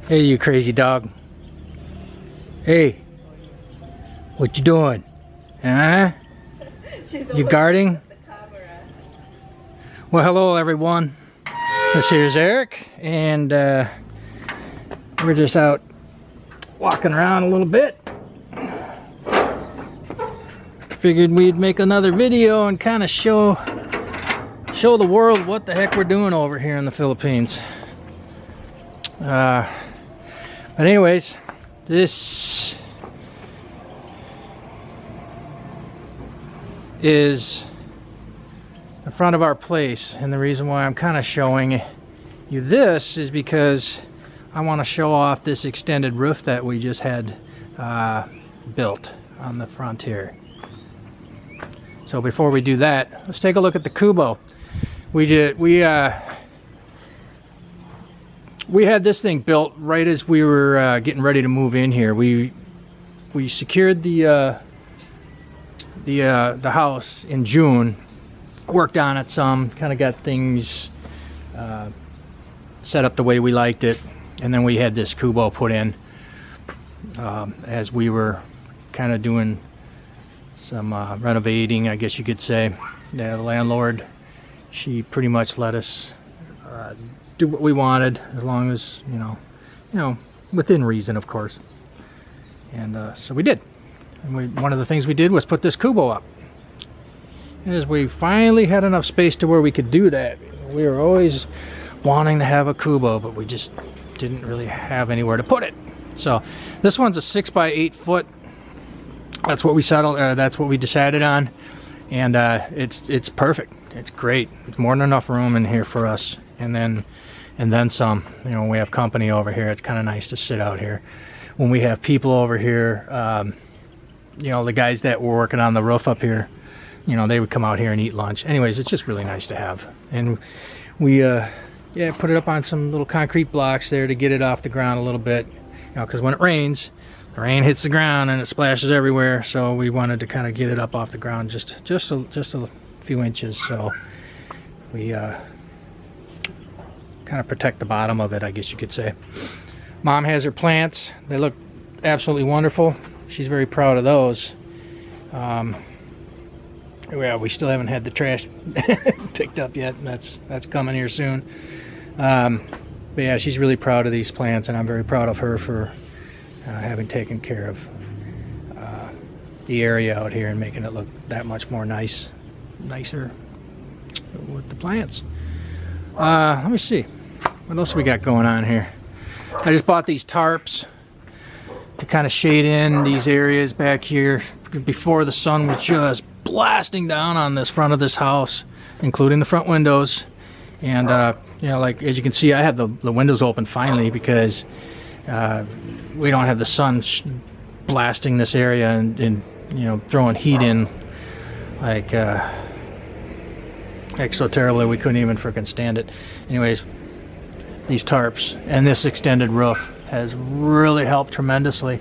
Hey, you crazy dog. Hey, what you doing? Huh? You guarding? Well, hello everyone. This here's Eric, and we're just out walking around a little bit. Figured we'd make another video and kind of show the world what the heck we're doing over here in the Philippines. But anyways, this is the front of our place, and the reason why I'm kind of showing you this is because I want to show off this extended roof that we just had built on the front here. So before we do that, let's take a look at the kubo. We had this thing built right as we were getting ready to move in here. We secured the house in June, worked on it some, kind of got things set up the way we liked it, and then we had this kubo put in as we were kind of doing some renovating, I guess you could say. Yeah, the landlord, she pretty much let us do what we wanted, as long as you know within reason, of course. And so we did. And one of the things we did was put this kubo up. As we finally had enough space to where we could do that. We were always wanting to have a kubo, but we just didn't really have anywhere to put it. So this one's a 6 by 8 foot. That's what we settled. That's what we decided on, and it's perfect. It's great. It's more than enough room in here for us, and then some. You know, when we have company over here, it's kind of nice to sit out here. When we have people over here, you know, the guys that were working on the roof up here, you know, they would come out here and eat lunch. Anyways, it's just really nice to have. And we put it up on some little concrete blocks there to get it off the ground a little bit, you know, because when it rains, the rain hits the ground and it splashes everywhere. So we wanted to kind of get it up off the ground just a few inches, so we kind of protect the bottom of it, I guess you could say. Mom has her plants. They look absolutely wonderful. She's very proud of those. Yeah, we still haven't had the trash picked up yet. That's coming here soon. But yeah, she's really proud of these plants, and I'm very proud of her for having taken care of the area out here and making it look that much more nicer with the plants. Let me see what else we got going on here. I just bought these tarps to kind of shade in these areas back here before the sun was just blasting down on this front of this house, including the front windows. And you know, like as you can see, I have the windows open finally because we don't have the sun blasting this area and you know, throwing heat in like so terribly we couldn't even freaking stand it. Anyways, these tarps and this extended roof has really helped tremendously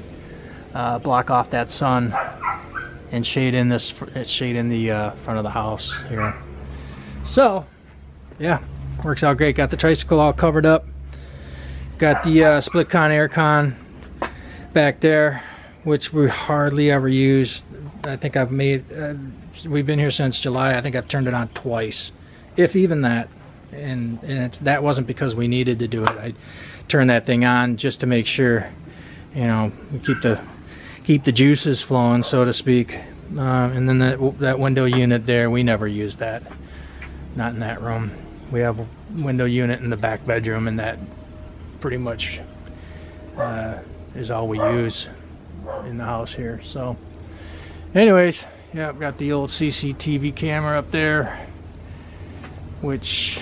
block off that sun and shade in the front of the house here. So yeah, works out great. Got the tricycle all covered up. Got the split con air con back there, which we hardly ever use. I think I've made we've been here since July. I think I've turned it on twice, if even that. And that wasn't because we needed to do it. I turned that thing on just to make sure, you know, keep the juices flowing, so to speak. And then that window unit there, we never use that. Not in that room. We have a window unit in the back bedroom, and that pretty much is all we use in the house here. So anyways, yeah, I've got the old CCTV camera up there, which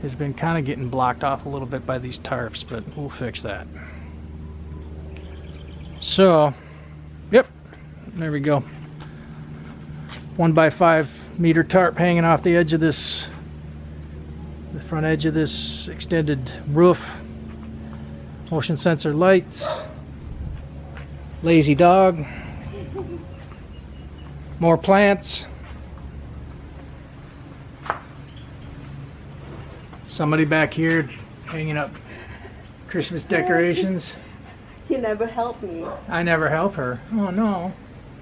has been kind of getting blocked off a little bit by these tarps, but we'll fix that. So yep, there we go. 1 by 5 meter tarp hanging off the edge of this, the front edge of this extended roof. Motion sensor lights. Lazy dog. More plants. Somebody back here hanging up Christmas decorations. He never helped me. I never help her. Oh no.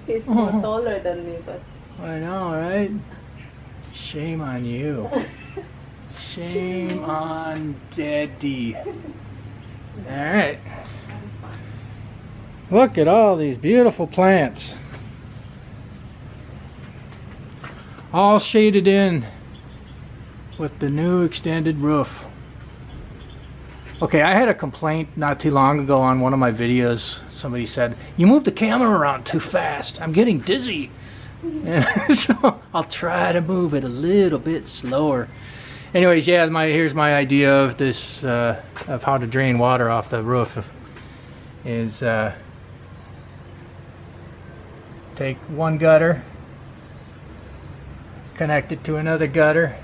He's more taller than me, but I know, right? Shame on you. Shame on Daddy. Alright. Look at all these beautiful plants. All shaded in with the new extended roof. Okay, I had a complaint not too long ago on one of my videos. Somebody said, "You move the camera around too fast. I'm getting dizzy." And so I'll try to move it a little bit slower. Anyways, yeah, here's my idea of this, of how to drain water off the roof. Is take one gutter, connect it to another gutter,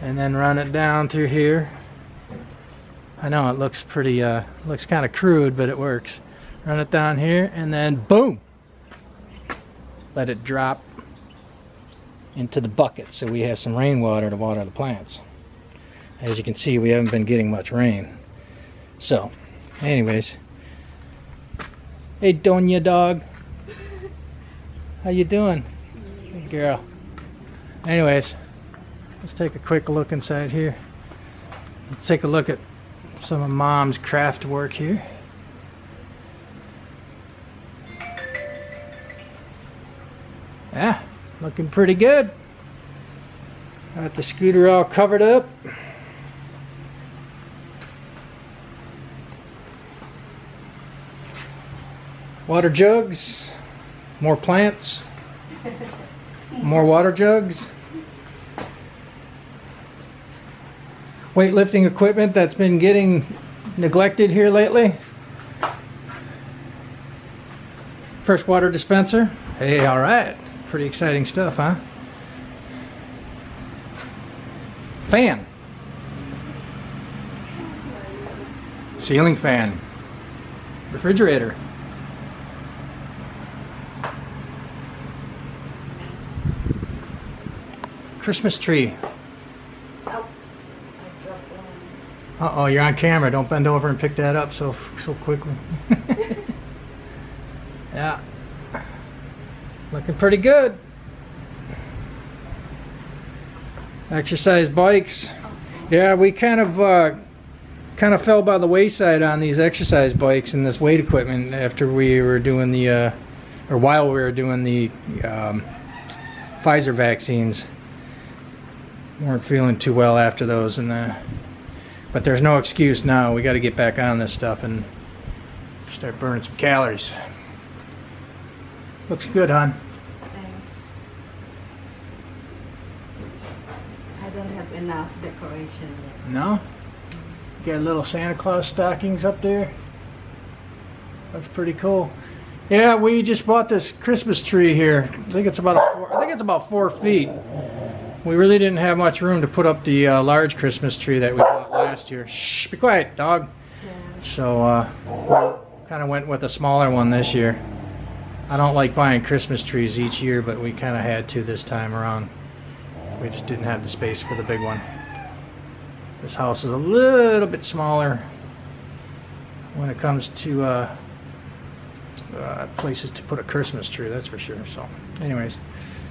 and then run it down through here. I know it looks pretty, looks kind of crude, but it works. Run it down here, and then boom! Let it drop into the bucket so we have some rainwater to water the plants. As you can see, we haven't been getting much rain. So, anyways. Hey, Donya dog. How you doing? Good girl. Anyways, let's take a quick look inside here. Let's take a look at some of Mom's craft work here. Yeah, looking pretty good. Got the scooter all covered up. Water jugs, more plants, more water jugs. Weightlifting equipment that's been getting neglected here lately. First water dispenser. Hey, all right. Pretty exciting stuff, huh? Fan. Ceiling fan. Refrigerator. Christmas tree. Uh-oh, you're on camera. Don't bend over and pick that up so quickly. Yeah. Looking pretty good. Exercise bikes. Yeah, we kind of fell by the wayside on these exercise bikes and this weight equipment after we were doing the, or while we were doing the Pfizer vaccines. Weren't feeling too well after those, and but there's no excuse now. We got to get back on this stuff and start burning some calories. Looks good, hon. thanks. I don't have enough decoration yet. No? You got little Santa Claus stockings up there. Looks pretty cool. Yeah, we just bought this Christmas tree here. I think it's about 4 feet. We really didn't have much room to put up the large Christmas tree that we bought last year. Shh, be quiet, dog. Yeah. So we kind of went with a smaller one this year. I don't like buying Christmas trees each year, but we kind of had to this time around. We just didn't have the space for the big one. This house is a little bit smaller when it comes to places to put a Christmas tree, that's for sure. So anyways,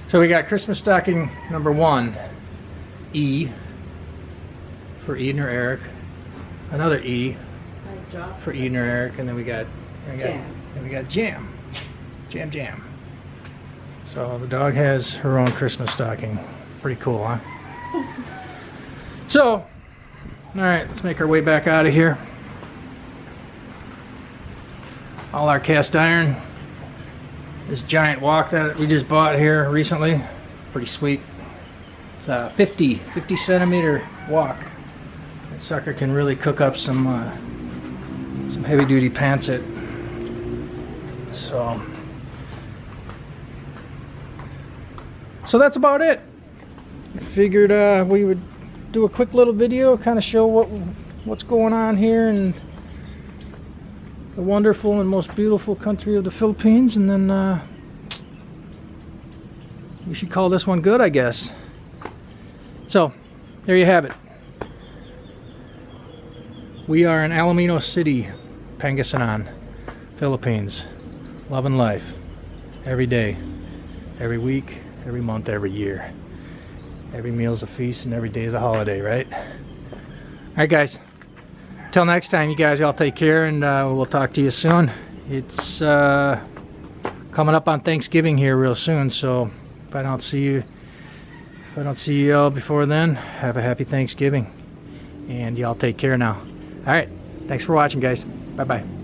so we got Christmas stocking number 1, E, for Eden or Eric. Another E for Eden or Eric, and then we got Jam. Jam. So the dog has her own Christmas stocking. Pretty cool, huh? So, all right, let's make our way back out of here. All our cast iron. This giant wok that we just bought here recently, pretty sweet. It's a 50 centimeter wok. That sucker can really cook up some heavy duty pancit. So that's about it. I figured we would do a quick little video, kind of show what's going on here in the wonderful and most beautiful country of the Philippines, and then we should call this one good, I guess. So there you have it. We are in Alaminos City, Pangasinan, Philippines. Loving life. Every day. Every week. Every month. Every year. Every meal's a feast and every day is a holiday, right? Alright guys. Till next time, you guys all take care, and we'll talk to you soon. It's coming up on Thanksgiving here real soon, so if I don't see you all before then, have a happy Thanksgiving, and y'all take care now. All right, thanks for watching, guys. Bye bye.